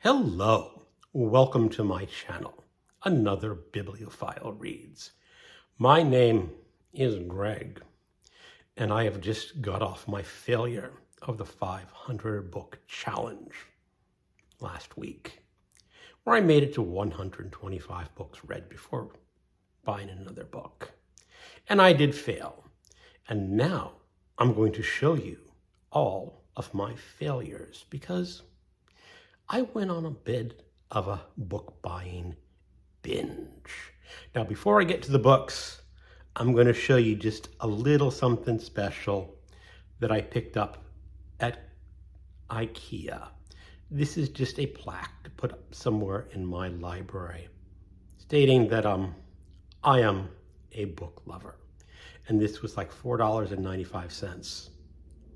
Hello, welcome to my channel, Another Bibliophile Reads. My name is Greg, and I have just got off my failure of the 500 book challenge last week, where I made it to 125 books read before buying another book. And I did fail. And now I'm going to show you all of my failures because I went on a bit of a book buying binge. Now, before I get to the books, I'm going to show you just a little something special that I picked up at IKEA. This is just a plaque to put up somewhere in my library stating that I am a book lover. And this was like $4.95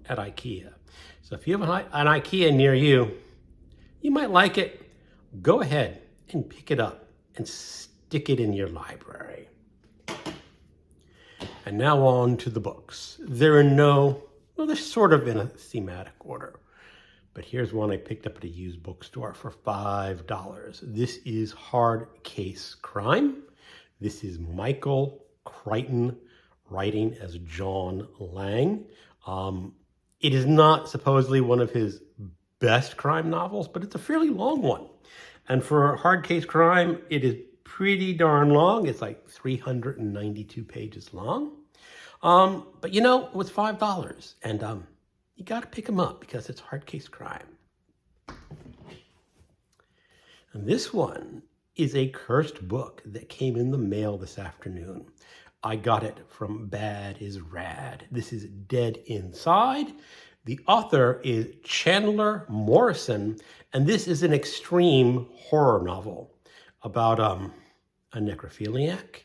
at IKEA. So if you have an IKEA near you, you might like it. Go ahead and pick it up and stick it in your library. And now on to the books. They're sort of in a thematic order. But here's one I picked up at a used bookstore for $5. This is Hard Case Crime. This is Michael Crichton writing as John Lang. It is not supposedly one of his best crime novels, but it's a fairly long one. And for Hard Case Crime, it is pretty darn long. It's like 392 pages long. But you know, it was $5, and you got to pick them up because it's Hard Case Crime. And this one is a cursed book that came in the mail this afternoon. I got it from Bad is Rad. This is Dead Inside. The author is Chandler Morrison, and this is an extreme horror novel about a necrophiliac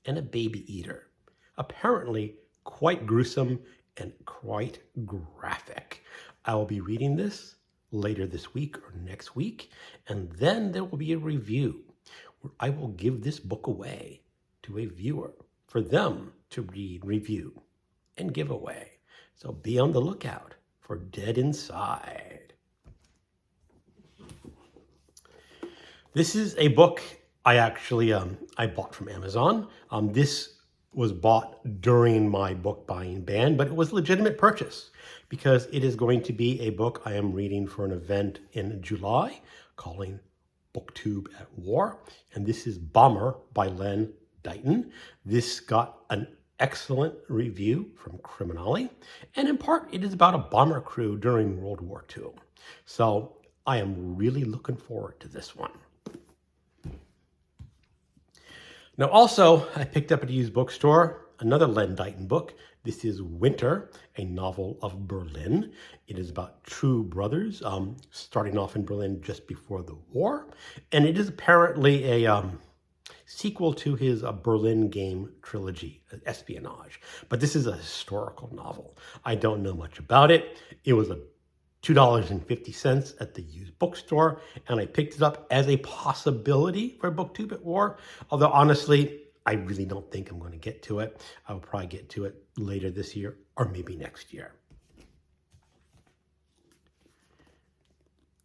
and a baby eater. Apparently quite gruesome and quite graphic. I will be reading this later this week or next week, and then there will be a review where I will give this book away to a viewer for them to read, review, and give away. So be on the lookout for Dead Inside. This is a book I actually I bought from Amazon. This was bought during my book buying ban, but it was a legitimate purchase because it is going to be a book I am reading for an event in July calling BookTube at War. And this is Bomber by Len Deighton. This got an excellent review from Criminale, and in part it is about a bomber crew during World War II. So I am really looking forward to this one. Now also, I picked up at a used bookstore another Len Deighton book. This is Winter, a novel of Berlin. It is about two brothers starting off in Berlin just before the war, and it is apparently a sequel to his Berlin game trilogy, Espionage. But this is a historical novel. I don't know much about it. It was $2.50 at the used bookstore, and I picked it up as a possibility for BookTube at War. Although honestly, I really don't think I'm going to get to it. I'll probably get to it later this year or maybe next year.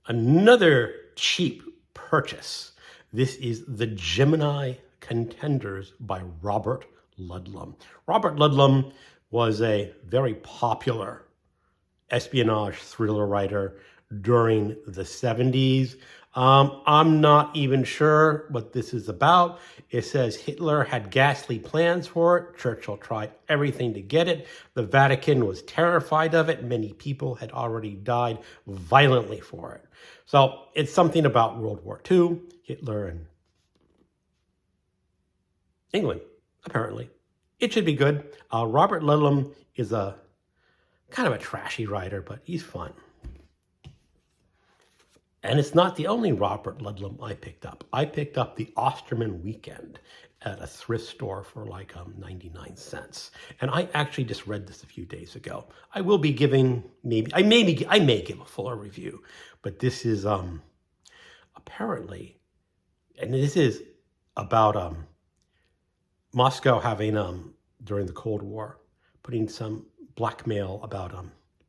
Another cheap purchase. This is The Gemini Contenders by Robert Ludlum. Robert Ludlum was a very popular espionage thriller writer during the 70s. I'm not even sure what this is about. It says Hitler had ghastly plans for it. Churchill tried everything to get it. The Vatican was terrified of it. Many people had already died violently for it. So it's something about World War II, Hitler, and England, apparently. It should be good. Robert Ludlum is a kind of a trashy writer, but he's fun. And it's not the only Robert Ludlum I picked up. I picked up The Osterman Weekend at a thrift store for like 99 cents. And I actually just read this a few days ago. I will be giving I may give a fuller review, but this is apparently, and this is about Moscow having during the Cold War putting some blackmail about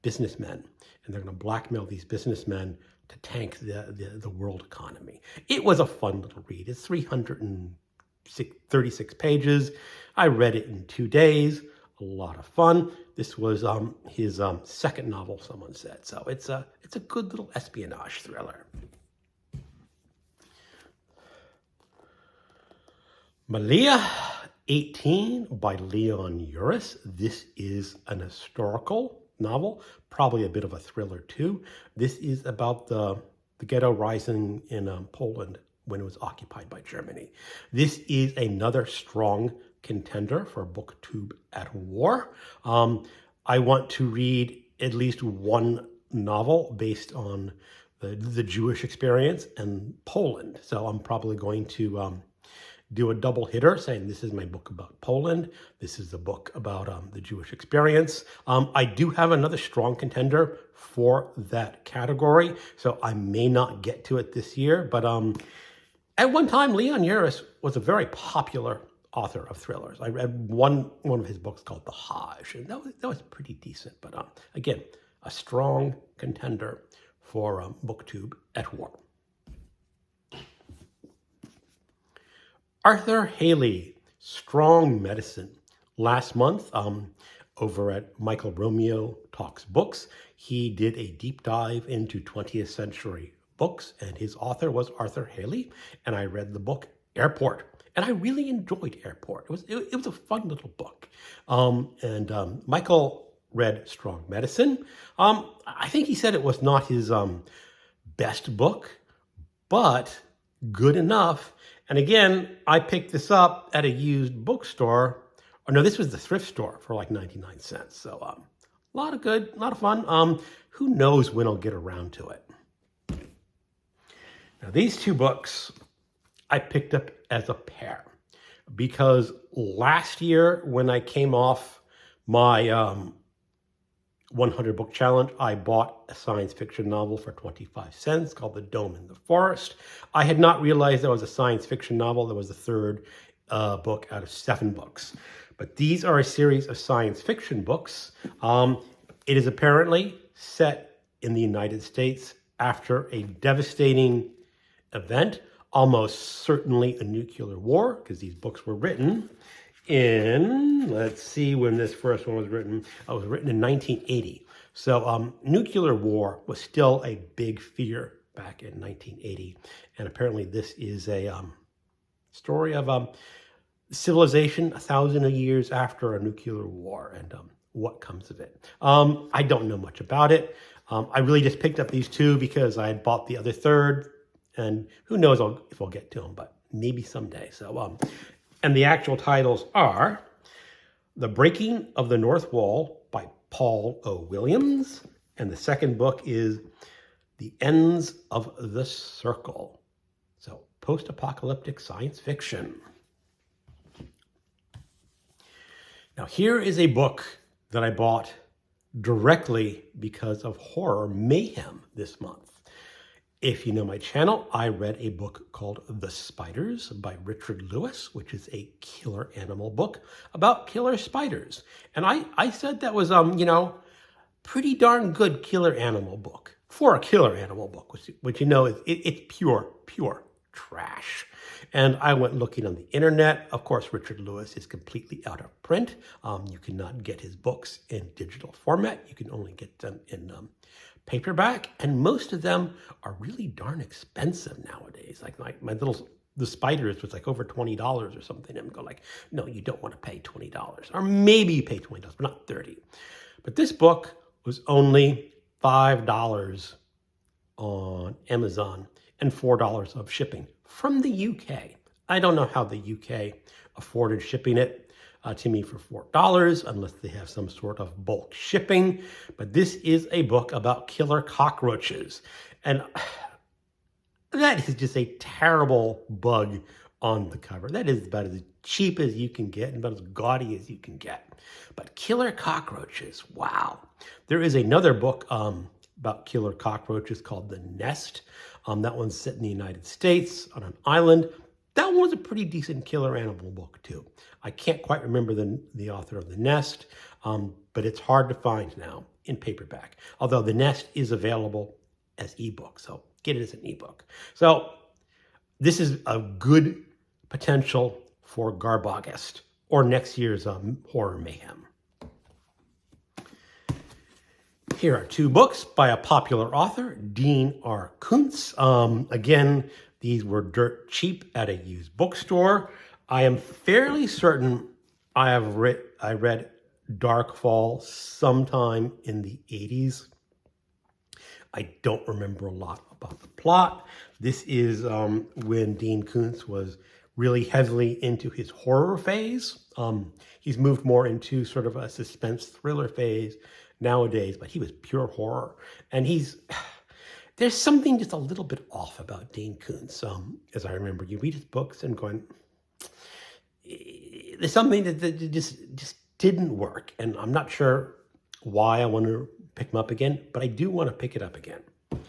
businessmen, and they're going to blackmail these businessmen to tank the world economy. It was a fun little read. It's 336 pages. I read it in 2 days. A lot of fun. This was his second novel, someone said. So it's a good little espionage thriller. Malia 18 by Leon Uris. This is an historical novel, probably a bit of a thriller too. This is about the ghetto rising in Poland when it was occupied by Germany. This is another strong contender for BookTube at War. I want to read at least one novel based on the Jewish experience in Poland. So I'm probably going to do a double hitter, saying this is my book about Poland. This is the book about the Jewish experience. I do have another strong contender for that category, so I may not get to it this year. But at one time, Leon Uris was a very popular author of thrillers. I read one of his books called The Hajj, and that was pretty decent. But again, a strong contender for BookTube at War. Arthur Hailey, Strong Medicine. Last month, over at Michael Romeo Talks Books, he did a deep dive into 20th century books, and his author was Arthur Hailey, and I read the book Airport, and I really enjoyed Airport. It was a fun little book. Michael read Strong Medicine. I think he said it was not his best book, but good enough. And again, I picked this up at a used bookstore. Or no, this was the thrift store for like 99 cents. So a lot of good, a lot of fun. Who knows when I'll get around to it. Now, these two books I picked up as a pair because last year when I came off my 100 book challenge, I bought a science fiction novel for 25 cents called The Dome in the Forest. I had not realized that was a science fiction novel. That was the third book out of 7 books. But these are a series of science fiction books. It is apparently set in the United States after a devastating event, almost certainly a nuclear war, because these books were written in, let's see when this first one was written. It was written in 1980. So nuclear war was still a big fear back in 1980. And apparently this is a story of civilization 1,000 years after a nuclear war and what comes of it. I don't know much about it. I really just picked up these two because I had bought the other third. And who knows if I'll get to them, but maybe someday. So and the actual titles are The Breaking of the North Wall by Paul O. Williams. And the second book is The Ends of the Circle. So post-apocalyptic science fiction. Now here is a book that I bought directly because of Horror Mayhem this month. If you know my channel, I read a book called The Spiders by Richard Lewis, which is a killer animal book about killer spiders. And I said that was, pretty darn good killer animal book for a killer animal book, which it's pure trash. And I went looking on the internet. Of course, Richard Lewis is completely out of print. You cannot get his books in digital format. You can only get them in paperback, and most of them are really darn expensive nowadays. Like The Spiders was like over $20 or something. And go like, no, you don't want to pay $20, or maybe you pay $20, but not $30. But this book was only $5 on Amazon and $4 of shipping from the UK. I don't know how the UK afforded shipping it to me for $4, unless they have some sort of bulk shipping. But this is a book about killer cockroaches. And that is just a terrible bug on the cover. That is about as cheap as you can get and about as gaudy as you can get. But killer cockroaches, wow. There is another book about killer cockroaches called The Nest. That one's set in the United States on an island. That one was a pretty decent killer animal book too. I can't quite remember the author of The Nest, but it's hard to find now in paperback. Although The Nest is available as ebook. So get it as an ebook. So this is a good potential for Garbogast or next year's Horror Mayhem. Here are two books by a popular author, Dean R. Koontz. Again, these were dirt cheap at a used bookstore. I am fairly certain I read Darkfall sometime in the 80s. I don't remember a lot about the plot. This is when Dean Koontz was really heavily into his horror phase. He's moved more into sort of a suspense thriller phase nowadays, but he was pure horror. And there's something just a little bit off about Dean Koontz. As I remember, you read his books and going, there's something that just didn't work. And I'm not sure why I want to pick him up again, but I do want to pick it up again. And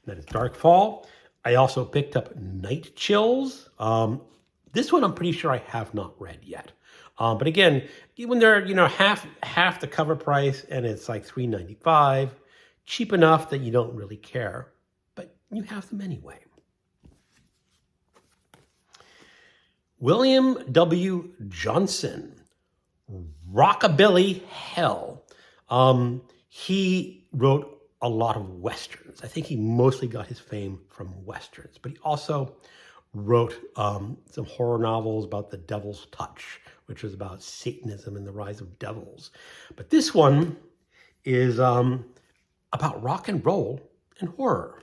that is Darkfall. I also picked up Night Chills. This one I'm pretty sure I have not read yet. But again, when they're half the cover price and it's like $3.95, cheap enough that you don't really care, but you have them anyway. William W. Johnson, Rockabilly Hell. He wrote a lot of Westerns. I think he mostly got his fame from Westerns, but he also wrote some horror novels about the Devil's Touch, which was about Satanism and the rise of devils. But this one is about rock and roll and horror.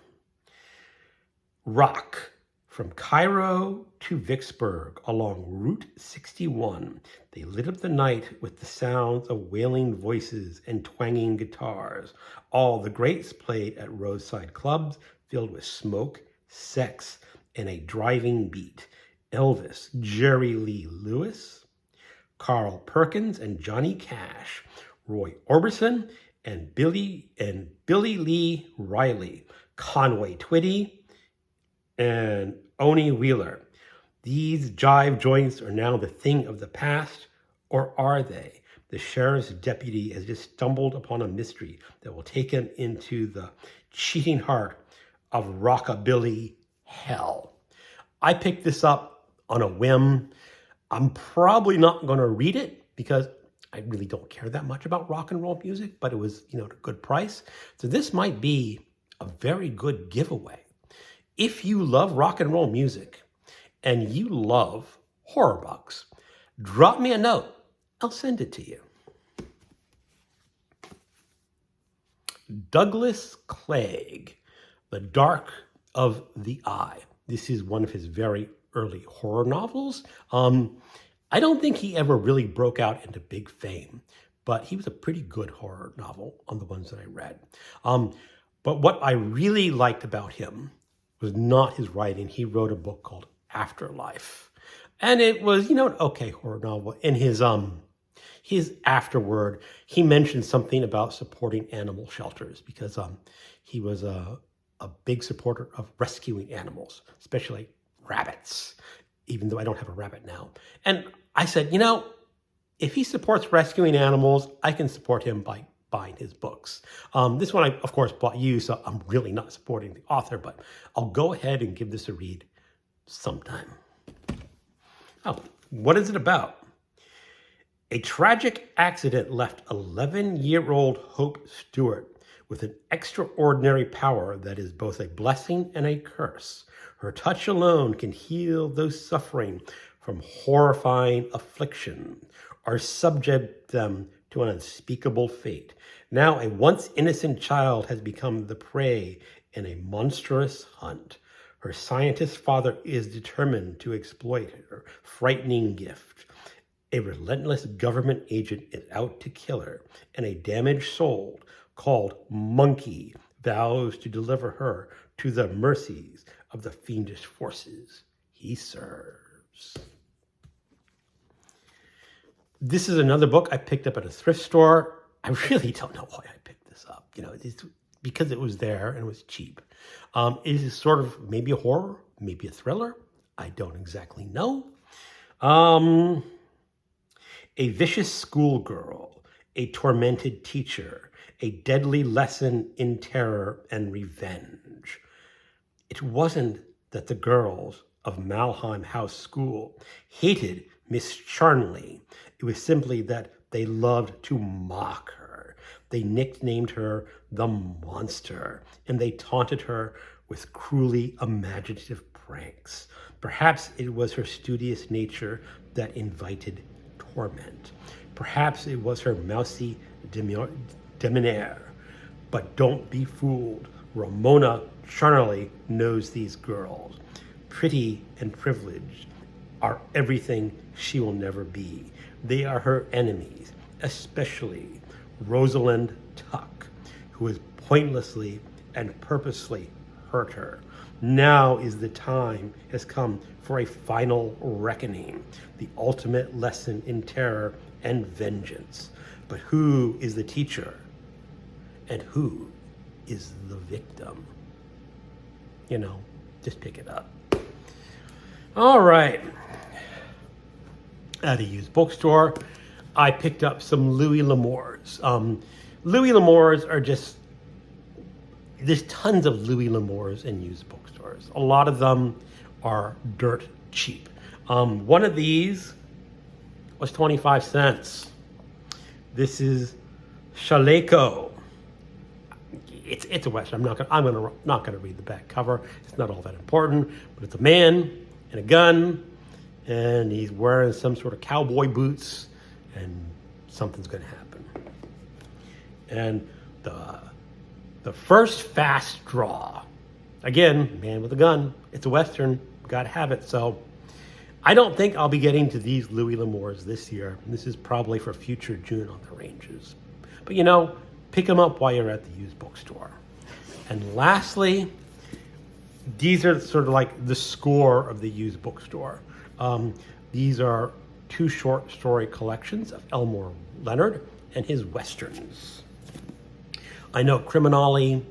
Rock. From Cairo to Vicksburg along Route 61, they lit up the night with the sounds of wailing voices and twanging guitars. All the greats played at roadside clubs filled with smoke, sex, and a driving beat. Elvis, Jerry Lee Lewis, Carl Perkins and Johnny Cash, Roy Orbison and Billy Lee Riley, Conway Twitty, and Oni Wheeler. These jive joints are now the thing of the past, or are they? The sheriff's deputy has just stumbled upon a mystery that will take him into the cheating heart of rockabilly hell. I picked this up on a whim. I'm probably not going to read it because I really don't care that much about rock and roll music, but it was, at a good price. So this might be a very good giveaway. If you love rock and roll music and you love horror books, drop me a note. I'll send it to you. Douglas Clegg, The Dark of the Eye. This is one of his very early horror novels. I don't think he ever really broke out into big fame, but he was a pretty good horror novel on the ones that I read. But what I really liked about him was not his writing. He wrote a book called Afterlife. And it was, an okay horror novel. In his afterword, he mentioned something about supporting animal shelters because he was a big supporter of rescuing animals, especially rabbits, even though I don't have a rabbit now. And I said, if he supports rescuing animals, I can support him by buying his books. This one I, of course, bought used, so I'm really not supporting the author, but I'll go ahead and give this a read sometime. Oh, what is it about? A tragic accident left 11-year-old Hope Stewart with an extraordinary power that is both a blessing and a curse. Her touch alone can heal those suffering from horrifying affliction or subject them to an unspeakable fate. Now a once innocent child has become the prey in a monstrous hunt. Her scientist father is determined to exploit her frightening gift. A relentless government agent is out to kill her, and a damaged soul called Monkey vows to deliver her to the mercies of the fiendish forces he serves. This is another book I picked up at a thrift store. I really don't know why I picked this up. It's because it was there and it was cheap. It is sort of maybe a horror, maybe a thriller. I don't exactly know. A vicious schoolgirl, a tormented teacher, a deadly lesson in terror and revenge. It wasn't that the girls of Malheim House School hated Miss Charnley. It was simply that they loved to mock her. They nicknamed her the Monster, and they taunted her with cruelly imaginative pranks. Perhaps it was her studious nature that invited torment. Perhaps it was her mousy demeanor. But don't be fooled. Ramona Charnley knows these girls. Pretty and privileged are everything she will never be. They are her enemies, especially Rosalind Tuck, who has pointlessly and purposely hurt her. Now is the time has come for a final reckoning, the ultimate lesson in terror and vengeance. But who is the teacher and who is the victim? You know, just pick it up. All right. At a used bookstore, I picked up some Louis L'Amours. Louis L'Amours are just, there's tons of Louis L'Amours in used bookstores. A lot of them are dirt cheap. One of these was 25 cents. This is Chaleco. It's a Western. I'm not gonna read the back cover. It's not all that important, but it's a man and a gun, and he's wearing some sort of cowboy boots, and something's gonna happen. And the first fast draw, again, man with a gun. It's a Western. Gotta have it. So I don't think I'll be getting to these Louis L'Amours this year. This is probably for future June on the ranges. But you know, pick them up while you're at the used bookstore. And lastly, these are sort of like the score of the used bookstore. These are two short story collections of Elmore Leonard and his Westerns. I know Criminale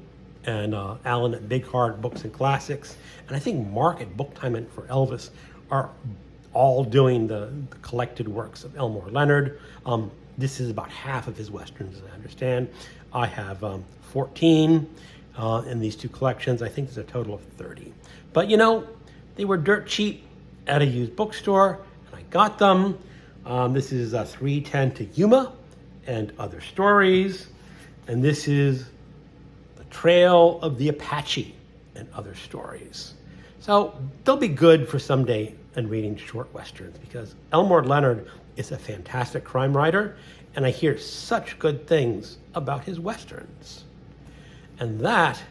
and Alan at Big Hard Books and Classics, and I think Mark at Book Time and for Elvis are all doing the collected works of Elmore Leonard. This is about half of his Westerns, as I understand. I have 14 in these two collections. I think there's a total of 30. But you know, they were dirt cheap at a used bookstore, and I got them. This is 310 to Yuma and Other Stories. And this is The Trail of the Apache and Other Stories. So they'll be good for someday and reading short Westerns, because Elmore Leonard is a fantastic crime writer, and I hear such good things about his Westerns. And that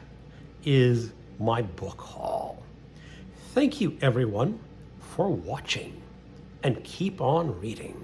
is my book haul. Thank you, everyone, for watching, and keep on reading.